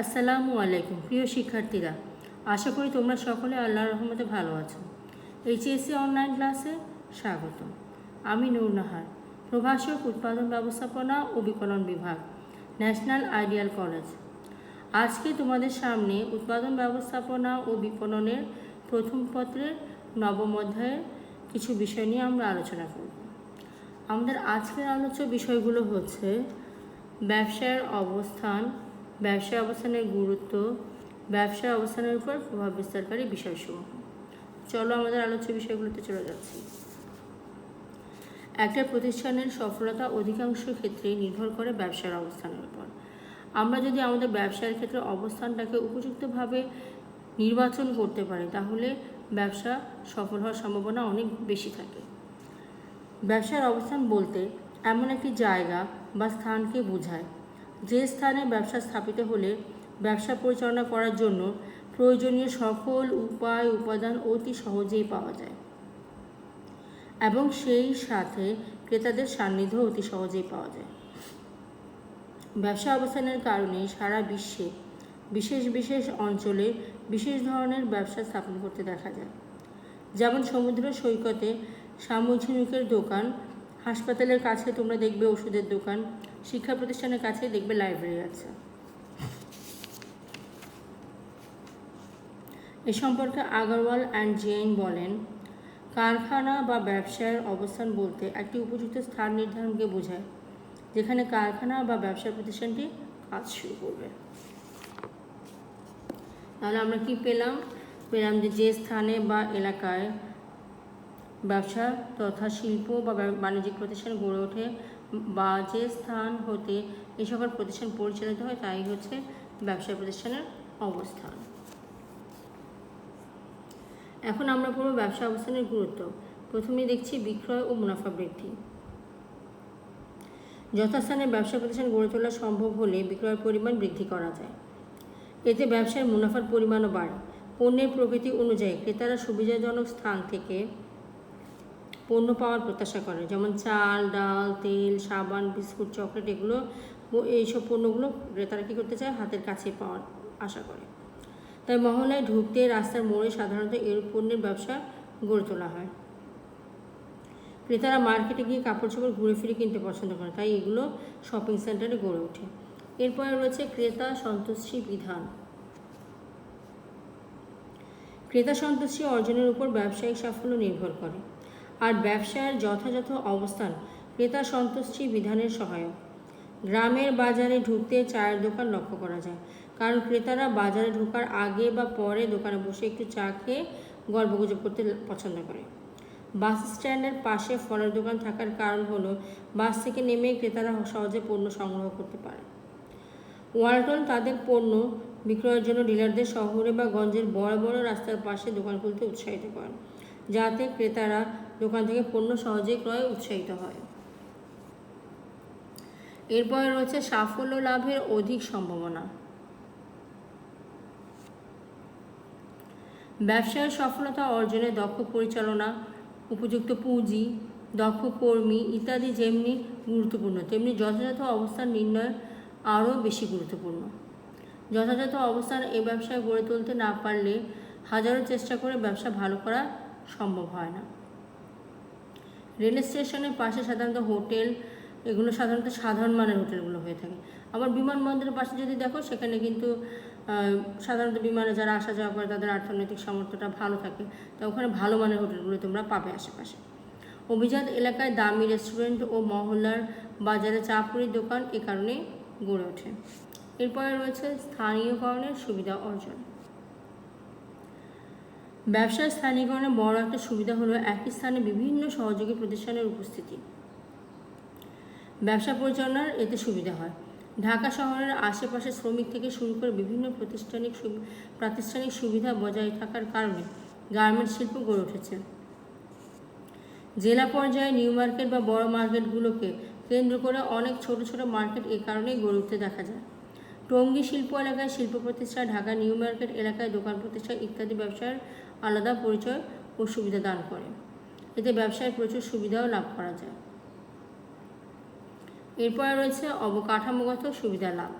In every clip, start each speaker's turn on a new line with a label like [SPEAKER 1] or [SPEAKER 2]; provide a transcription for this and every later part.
[SPEAKER 1] আসসালামু আলাইকুম প্রিয় শিক্ষার্থীরা, আশা করি তোমরা সকলে আল্লাহর রহমতে ভালো আছো। এইচএসসি অনলাইন ক্লাসে স্বাগত। আমি নূর নাহার, প্রভাষক, উৎপাদন ব্যবস্থাপনা ও বিপণন বিভাগ, ন্যাশনাল আইডিয়াল কলেজ। আজকে তোমাদের সামনে উৎপাদন ব্যবস্থাপনা ও বিপণনের প্রথম পত্রের নবম অধ্যায়ের কিছু বিষয় নিয়ে আমরা আলোচনা করব। আমাদের আজকের আলোচ্য বিষয়গুলো হচ্ছে ব্যবসায়ের অবস্থান, ব্যবসায় অবস্থানের গুরুত্ব, ব্যবসায় অবস্থানের উপর প্রভাব বিস্তারকারী বিষয়সমূহ। চলো আমাদের আলোচ্য বিষয়গুলোতে চলে যাচ্ছি। একটা প্রতিষ্ঠানের সফলতা অধিকাংশ ক্ষেত্রেই নির্ভর করে ব্যবসার অবস্থানের উপর। আমরা যদি আমাদের ব্যবসার ক্ষেত্রে অবস্থানটাকে উপযুক্তভাবে নির্বাচন করতে পারি, তাহলে ব্যবসা সফল হওয়ার সম্ভাবনা অনেক বেশি থাকে। ব্যবসার অবস্থান বলতে এমন একটি জায়গা বা স্থানকে বোঝায় যে স্থানে ব্যবসা স্থাপিত হলে ব্যবসা পরিচালনা করার জন্য প্রয়োজনীয় সকল উপাদান অতি সহজেই পাওয়া যায় এবং সেই সাথে ক্রেতাদের সান্নিধ্য অতি সহজেই পাওয়া যায়। ব্যবসা অবস্থানের কারণে সারা বিশ্বে বিশেষ বিশেষ অঞ্চলে বিশেষ ধরনের ব্যবসা স্থাপন করতে দেখা যায়। যেমন সমুদ্র সৈকতে সামুদ্রিকের দোকান, হাসপাতালের কাছে তোমরা দেখবে ওষুধের দোকান, শিক্ষা প্রতিষ্ঠানের কাছে দেখবে লাইব্রেরি আছে। এ সম্পর্কে আগরওয়াল অ্যান্ড জেইন বলেন, কারখানা বা ব্যবসার অবস্থান বলতে একটি উপযুক্ত স্থান নির্ধারণকে বোঝায় যেখানে কারখানা বা ব্যবসা প্রতিষ্ঠানটি কাজ শুরু করবে। তাহলে আমরা কি পেলাম যে স্থানে বা এলাকায় ব্যবসা তথা শিল্প বা বাণিজ্যিক প্রতিষ্ঠান গড়ে ওঠে বা যে স্থান হতে এই সকল প্রতিষ্ঠান পরিচালিত হয় তাই হচ্ছে ব্যবসা প্রতিষ্ঠানের অবস্থান। এখন আমরা পড়ব ব্যবসা অবস্থানের গুরুত্ব। প্রথমে দেখছি বিক্রয় ও মুনাফা বৃদ্ধি। যথাস্থানে ব্যবসা প্রতিষ্ঠান গড়ে তোলা সম্ভব হলে বিক্রয়ের পরিমাণ বৃদ্ধি করা যায়। এতে ব্যবসার মুনাফার পরিমাণও বাড়ে। পণ্যের প্রকৃতি অনুযায়ী ক্রেতারা সুবিধাজনক স্থান থেকে পণ্য পাওয়ার প্রত্যাশা করে, যেমন চাল, ডাল, তেল, সাবান, বিস্কুট, চকলেট, এইসব পণ্যগুলো ক্রেতারা কী করতে চায়, হাতের কাছে পাওয়ার আশা করে। তাই মহল্লায় ঢুকতে রাস্তার মোড়ে সাধারণত এরূপ পণ্যের ব্যবসা গড়ে তোলা হয়। ক্রেতারা মার্কেটে গিয়ে কাপড় চোপড় ঘুরে ফিরে কিনতে পছন্দ করে, তাই এগুলো শপিং সেন্টারে গড়ে ওঠে। এরপরে রয়েছে ক্রেতা সন্তুষ্টি বিধান। ক্রেতা সন্তুষ্টি অর্জনের উপর ব্যবসায়িক সাফল্য নির্ভর করে, আর ব্যবসার যথাযথ অবস্থান ক্রেতা সন্তুষ্টি বিধানের সহায়ক। গ্রামের বাজারে ঢুকতে চায়ের দোকান লক্ষ্য করা যায়, কারণ ক্রেতারা বাজারে ঢোকার আগে বা পরে দোকানে বসে একটু চা খেয়ে গল্পগুজব করতে পছন্দ করে। বাস স্ট্যান্ডের পাশে ফলের দোকান থাকার কারণ হলো বাস থেকে নেমে ক্রেতারা সহজে পণ্য সংগ্রহ করতে পারে। ওয়ালটন তাদের পণ্য বিক্রয়ের জন্য ডিলারদের শহরে বা গঞ্জের বড় বড় রাস্তার পাশে দোকান খুলতে উৎসাহিত করেন, যাতে ক্রেতারা দোকান থেকে পণ্য সহজেই ক্রয়ে উৎসাহিত হয়। এরপরে রয়েছে সাফল্য লাভের অধিক সম্ভাবনা। ব্যবসায় সফলতা অর্জনে দক্ষ পরিচালনা, উপযুক্ত পুঁজি, দক্ষ কর্মী ইত্যাদি যেমনি গুরুত্বপূর্ণ, তেমনি যথাযথ অবস্থান নির্ণয় আরও বেশি গুরুত্বপূর্ণ। যথাযথ অবস্থান এই ব্যবসায় গড়ে তুলতে না পারলে হাজারো চেষ্টা করে ব্যবসা ভালো করা সম্ভব হয় না। রেল স্টেশনের পাশে সাধারণত হোটেল, এগুলো সাধারণত সাধারণ মানের হোটেলগুলো হয়ে থাকে। আবার বিমানবন্দরের পাশে যদি দেখো, সেখানে কিন্তু সাধারণত বিমানে যারা আসা যাওয়া করে তাদের অর্থনৈতিক সামর্থ্যটা ভালো থাকে, তো ওখানে ভালো মানের হোটেলগুলো তোমরা পাবে আশেপাশে। অভিজাত এলাকায় দামি রেস্টুরেন্ট ও মহল্লার বাজারে চা পুরির দোকান এ কারণে গড়ে ওঠে। এরপরে রয়েছে স্থানীয়করণের সুবিধা অর্জন। ব্যবসার স্থানীয়করণের বড় একটা সুবিধা হলো একই স্থানে বিভিন্ন সহযোগী প্রতিষ্ঠানের উপস্থিতি। ব্যবসা পরিচালনার এতে সুবিধা হয়। ঢাকা শহরের আশেপাশে শ্রমিক থেকে শুরু করে বিভিন্ন প্রাতিষ্ঠানিক সুবিধা বজায় থাকার কারণে গার্মেন্টস শিল্প গড়ে উঠেছে। জেলা পর্যায়ে নিউ মার্কেট বা বড় মার্কেটগুলোকে কেন্দ্র করে অনেক ছোট ছোট মার্কেট এ কারণেই গড়ে উঠতে দেখা যায়। টঙ্গী শিল্প এলাকায় শিল্প প্রতিষ্ঠান, ঢাকা নিউ মার্কেট এলাকায় দোকান প্রতিষ্ঠান ইত্যাদি ব্যবসার আলাদা পরিচয় ও সুবিধা দান করে। এতে ব্যবসায় প্রচুর সুবিধাও লাভ করা যায়। এরপরে রয়েছে অবকাঠামোগত সুবিধা লাভ।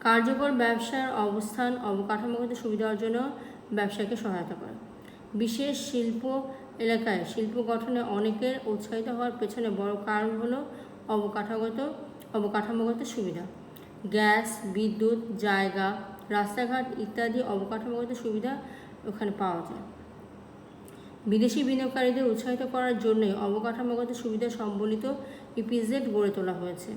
[SPEAKER 1] কার্যকর ব্যবসার অবস্থান অবকাঠামোগত সুবিধার জন্য ব্যবসাকে সহায়তা করে। বিশেষ শিল্প এলাকায় শিল্প গঠনে অনেকের উৎসাহিত হওয়ার পেছনে বড় কারণ হলো অবকাঠামোগত সুবিধা। গ্যাস, বিদ্যুৎ, জায়গা, রাস্তাঘাট ইত্যাদি অবকাঠামোগত সুবিধা ওখানে পাওয়া যায়। বিদেশি বিনিয়োগকারীদের উৎসাহিত করার জন্যই অবকাঠামোগত সুবিধা সম্বলিত ইপিজেড গড়ে তোলা হয়েছে।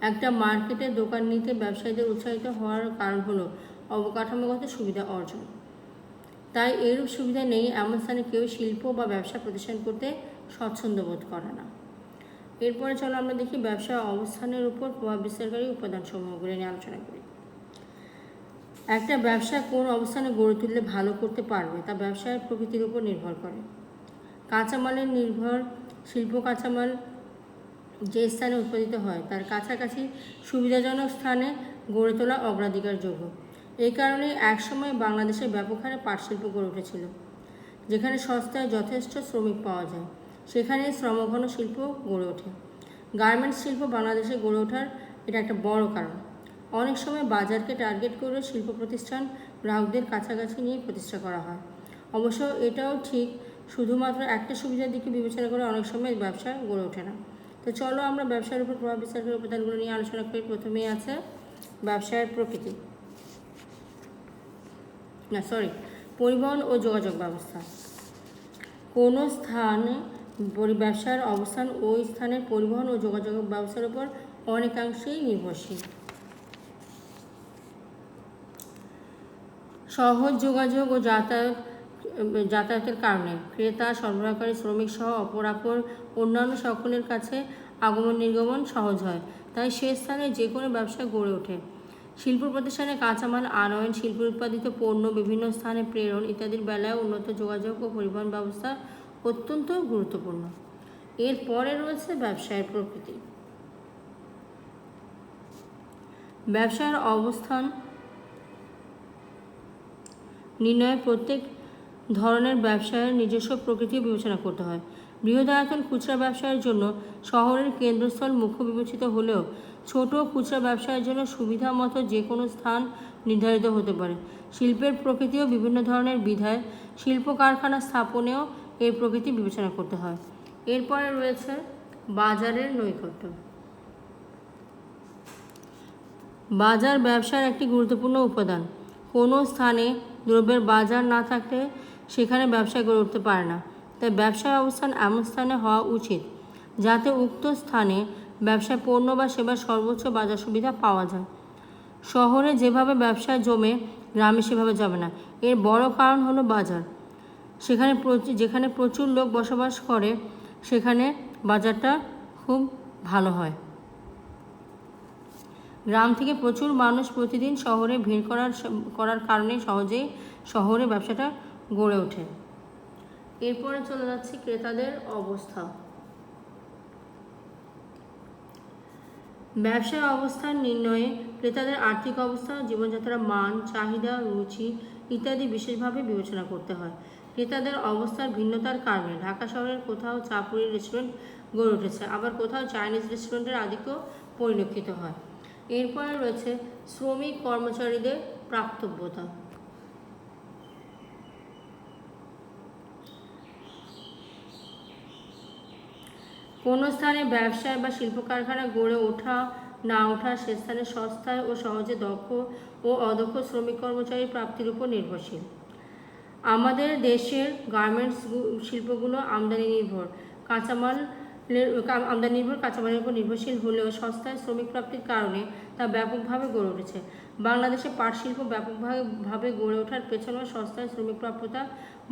[SPEAKER 1] একটা মার্কেটে দোকান নিতে ব্যবসায়ীদের উৎসাহিত হওয়ার কারণ হলো অবকাঠামোগত সুবিধা অর্জন। তাই এরূপ সুবিধা নেই এমন স্থানে কেউ শিল্প বা ব্যবসা প্রতিষ্ঠান করতে স্বচ্ছন্দ বোধ করে না। এরপরে চলো আমরা দেখি ব্যবসা অবস্থানের উপর প্রভাব বিস্তারকারী উপাদানসমূহগুলি নিয়ে আলোচনা করি। একটা ব্যবসা কোন অবস্থানে গড়ে তুললে ভালো করতে পারবে তা ব্যবসায়ের প্রকৃতির উপর নির্ভর করে। কাঁচামালের নির্ভর শিল্প কাঁচামাল যে স্থানে উৎপাদিত হয় তার কাছাকাছি সুবিধাজনক স্থানে গড়ে তোলা অগ্রাধিকারযোগ্য। এই কারণে একসময় বাংলাদেশে ব্যাপক হারে পাট শিল্প গড়ে উঠেছিল, যেখানে সস্তায় যথেষ্ট শ্রমিক পাওয়া যায়, সেখানে শ্রমঘন শিল্প গড়ে ওঠে। গার্মেন্টস শিল্প বাংলাদেশে গড়ে ওঠার এটা একটা বড় কারণ। অনেক সময় বাজারকে টার্গেট করে শিল্প প্রতিষ্ঠান গ্রাহকদের কাছাকাছি নিয়ে প্রতিষ্ঠা করা হয়। অবশ্য এটাও ঠিক, শুধুমাত্র একটা সুবিধার দিকে বিবেচনা করে অনেক সময় ব্যবসা গড়ে ওঠে না। তো চলো আমরা ব্যবসার উপর প্রভাব বিস্তারকারী উপাদানগুলো নিয়ে আলোচনা করি। প্রথমেই আছে ব্যবসায়ের প্রকৃতি, পরিবহন ও যোগাযোগ ব্যবস্থা। কোনো স্থানে ব্যবসার অবস্থান ওই স্থানের পরিবহন ও যোগাযোগ ব্যবস্থার উপর অনেকাংশেই নির্ভরশীল। সহজ যোগাযোগ ও যাতায়াতের কারণে ক্রেতা, সরবরাহকারী, শ্রমিক সহ অপরাপর অন্যান্য সকলের কাছে আগমন নির্গমন সহজ হয়, তাই সে স্থানে যে কোনো ব্যবসা গড়ে ওঠে। শিল্প প্রতিষ্ঠানে কাঁচামাল আনয়ন, শিল্প উৎপাদিত পণ্য বিভিন্ন স্থানে প্রেরণ ইত্যাদির বেলায় উন্নত যোগাযোগ ও পরিবহন ব্যবস্থা অত্যন্ত গুরুত্বপূর্ণ। এরপরে রয়েছে ব্যবসায়ের প্রকৃতি। ব্যবসার অবস্থান নির্ণয়ে প্রত্যেক ধরনের ব্যবসায়ের নিজস্ব প্রকৃতি বিবেচনা করতে হয়। বৃহদায়তন খুচরা ব্যবসায়ের জন্য শহরের কেন্দ্রস্থল মুখ্য বিবেচিত হলেও ছোট খুচরা ব্যবসায়ের জন্য সুবিধা মতো যে কোনো স্থান নির্ধারিত হতে পারে। শিল্পের প্রকৃতিও বিভিন্ন ধরনের বিধায় শিল্প কারখানা স্থাপনেও এর প্রকৃতি বিবেচনা করতে হয়। এরপরে রয়েছে বাজারের নৈকট্য। বাজার ব্যবসার একটি গুরুত্বপূর্ণ উপাদান। কোনো স্থানে দ্রব্যের বাজার না থাকলে সেখানে ব্যবসা গড়ে উঠতে পারে না। তাই ব্যবসার অবস্থান এমন স্থানে হওয়া উচিত যাতে উক্ত স্থানে ব্যবসায় পণ্য বা সেবার সর্বোচ্চ বাজার সুবিধা পাওয়া যায়। শহরে যেভাবে ব্যবসা জমে গ্রামে সেভাবে জমে না। এর বড় কারণ হলো বাজার। যেখানে প্রচুর লোক বসবাস করে সেখানে বাজারটা খুব ভালো হয়। গ্রাম থেকে প্রচুর মানুষ প্রতিদিন শহরে ভিড় করার কারণে সহজেই শহরে ব্যবসাটা গড়ে ওঠে। এরপরে চলে যাচ্ছে ক্রেতাদের অবস্থা। ব্যবসার অবস্থান নির্ণয়ে ক্রেতাদের আর্থিক অবস্থা, জীবনযাত্রার মান, চাহিদা, রুচি ইত্যাদি বিশেষভাবে বিবেচনা করতে হয়। ক্রেতাদের অবস্থার ভিন্নতার কারণে ঢাকা শহরের কোথাও চাপুরি রেস্টুরেন্ট গড়ে উঠেছে, আবার কোথাও চাইনিজ রেস্টুরেন্টের আধিক্য পরিলক্ষিত হয়। এরপরে রয়েছে শ্রমিক কর্মচারীদের প্রাপ্তব্যতা। কোনো স্থানে ব্যবসায় বা শিল্প কারখানা গড়ে ওঠা না ওঠা সে স্থানে সস্তায় ও সহজে দক্ষ ও অদক্ষ শ্রমিক কর্মচারী প্রাপ্তির উপর নির্ভরশীল। আমাদের দেশের গার্মেন্টস শিল্পগুলো আমদানি নির্ভর কাঁচামালের উপর নির্ভরশীল হলেও সস্তায় শ্রমিক প্রাপ্তির কারণে তা ব্যাপকভাবে গড়ে উঠেছে। বাংলাদেশে পাট শিল্প ব্যাপকভাবে গড়ে ওঠার পেছনেও সস্তায় শ্রমিক প্রাপ্যতা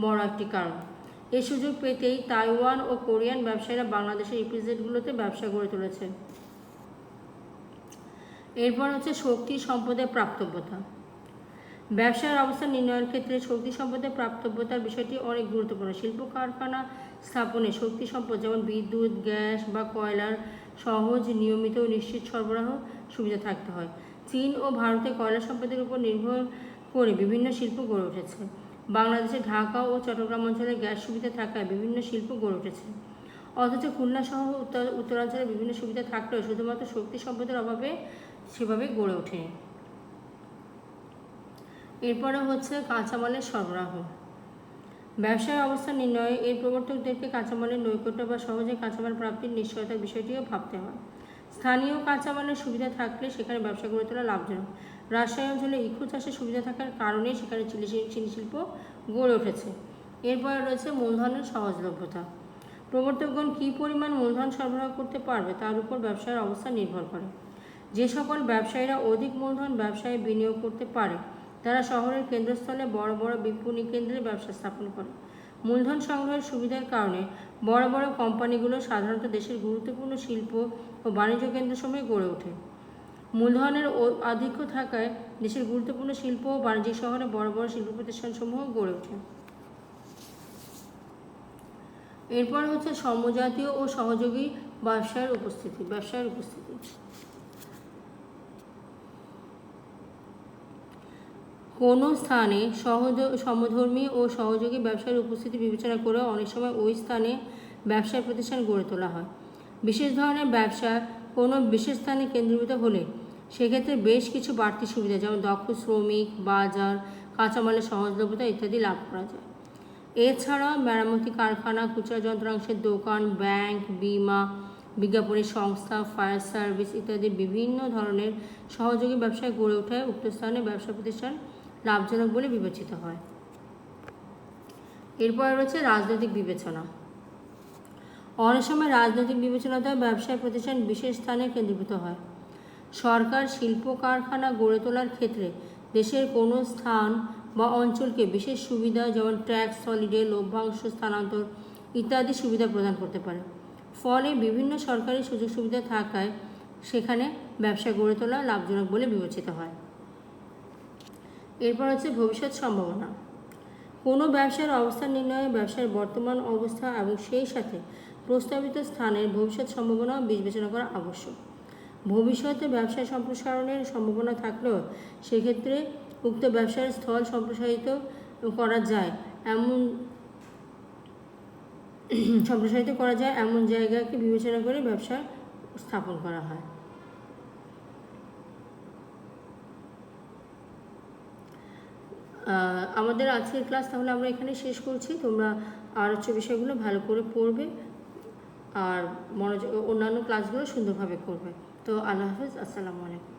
[SPEAKER 1] বড় একটি কারণ। এই সুযোগ পেতেই তাইওয়ান ও কোরিয়ান ব্যবসায়ীরা বাংলাদেশের ইপিজেডগুলোতে ব্যবসা গড়ে তুলেছে। এরপর হচ্ছে শক্তি সম্পদের প্রাপ্তব্যতা। ব্যবসার অবস্থা নির্ণয়ের ক্ষেত্রে শক্তি সম্পদের প্রাপ্তব্যতার বিষয়টি অনেক গুরুত্বপূর্ণ। শিল্প কারখানা স্থাপনে শক্তি সম্পদ যেমন বিদ্যুৎ, গ্যাস বা কয়লার সহজ, নিয়মিত ও নিশ্চিত সরবরাহ সুবিধা থাকতে হয়। চীন ও ভারতে কয়লা সম্পদের উপর নির্ভর করে বিভিন্ন শিল্প গড়ে উঠেছে। বাংলাদেশে ঢাকা ও চট্টগ্রাম অঞ্চলে গ্যাস সুবিধা থাকায় বিভিন্ন শিল্প গড়ে উঠেছে। অথচ খুলনা সহ উত্তরাঞ্চলে বিভিন্ন সুবিধা থাকলেও শুধুমাত্র শক্তি সম্পদের অভাবে সেভাবে গড়ে ওঠেনি। এরপরে হচ্ছে কাঁচামালের সরবরাহ। ব্যবসায় অবস্থান নির্ণয়ে এর প্রবর্তকদেরকে কাঁচামালের নৈকট্য বা সহজে কাঁচামাল প্রাপ্তির নিশ্চয়তার বিষয়টিও ভাবতে হয়। স্থানীয় কাঁচামালের সুবিধা থাকলে সেখানে ব্যবসা গড়ে তোলা লাভজনক। রাজশাহী অঞ্চলে ইক্ষু চাষের সুবিধা থাকার কারণে সেখানে চিনি শিল্প গড়ে উঠেছে। এরপরে রয়েছে মূলধনের সহজলভ্যতা। প্রবর্তকগণ কী পরিমাণ মূলধন সরবরাহ করতে পারবে তার উপর ব্যবসায়ের অবস্থান নির্ভর করে। যে সকল ব্যবসায়ীরা অধিক মূলধন ব্যবসায় বিনিয়োগ করতে পারে তারা শহরের কেন্দ্রস্থলে বড় বড় বিপণী কেন্দ্রে ব্যবসা স্থাপন করে। মূলধন সংগ্রহের সুবিধার কারণে বড় বড় কোম্পানিগুলো সাধারণত দেশের গুরুত্বপূর্ণ শিল্প ও বাণিজ্য কেন্দ্রসমূহে গড়ে ওঠে। মূলধনের আধিক্য থাকায় দেশের গুরুত্বপূর্ণ শিল্প ও বাণিজ্যিক শহরে বড় বড় শিল্প প্রতিষ্ঠানসমূহ গড়ে ওঠে। এরপর হচ্ছে সমজাতীয় ও সহযোগী ব্যবসায়ের উপস্থিতি। কোনো স্থানে সমধর্মী ও সহযোগী ব্যবসায়ের উপস্থিতি বিবেচনা করে অনেক সময় ওই স্থানে ব্যবসায় প্রতিষ্ঠান গড়ে তোলা হয়। বিশেষ ধরনের ব্যবসা কোনো বিশেষ স্থানে কেন্দ্রীভূত হলে সেক্ষেত্রে বেশ কিছু বাড়তি সুবিধা যেমন দক্ষ শ্রমিক, বাজার, কাঁচামালের সহজলভ্যতা ইত্যাদি লাভ করা যায়। এছাড়া মেরামতি কারখানা, খুচরা যন্ত্রাংশের দোকান, ব্যাংক, বিমা, বিজ্ঞাপনী সংস্থা, ফায়ার সার্ভিস ইত্যাদি বিভিন্ন ধরনের সহযোগী ব্যবসায় গড়ে ওঠায় উক্ত স্থানে ব্যবসা প্রতিষ্ঠান লাভজনক বলে বিবেচিত হয়। এরপরে রয়েছে রাজনৈতিক বিবেচনা। অনেক সময় রাজনৈতিক বিবেচনাতে ব্যবসায় প্রতিষ্ঠান বিশেষ স্থানে কেন্দ্রীভূত হয়। সরকার শিল্প কারখানা গড়ে তোলার ক্ষেত্রে দেশের কোনো স্থান বা অঞ্চলকে বিশেষ সুবিধা যেমন ট্যাক্স হলিডে, লভ্যাংশ স্থানান্তর ইত্যাদি সুবিধা প্রদান করতে পারে। ফলে বিভিন্ন সরকারি সুযোগ সুবিধা থাকায় সেখানে ব্যবসা গড়ে তোলা লাভজনক বলে বিবেচিত হয়। এরপর হচ্ছে ভবিষ্যৎ সম্ভাবনা। কোনো ব্যবসার অবস্থান নির্ণয়ে ব্যবসার বর্তমান অবস্থা এবং সেই সাথে প্রস্তাবিত স্থানের ভবিষ্যৎ সম্ভাবনা বিবেচনা করা আবশ্যক। ভবিষ্যতে ব্যবসায় সম্প্রসারণের সম্ভাবনা থাকলেও সেক্ষেত্রে উক্ত ব্যবসার স্থল সম্প্রসারিত করা যায় এমন জায়গাকে বিবেচনা করে ব্যবসা স্থাপন করা হয়। আমাদের আজকের ক্লাস তাহলে আমরা এখানে শেষ করছি। তোমরা আলোচ্য বিষয়গুলো ভালো করে পড়বে আর অন্যান্য ক্লাসগুলো সুন্দরভাবে করবে। তো আল্লাহ হাফেজ, আসসালামু আলাইকুম।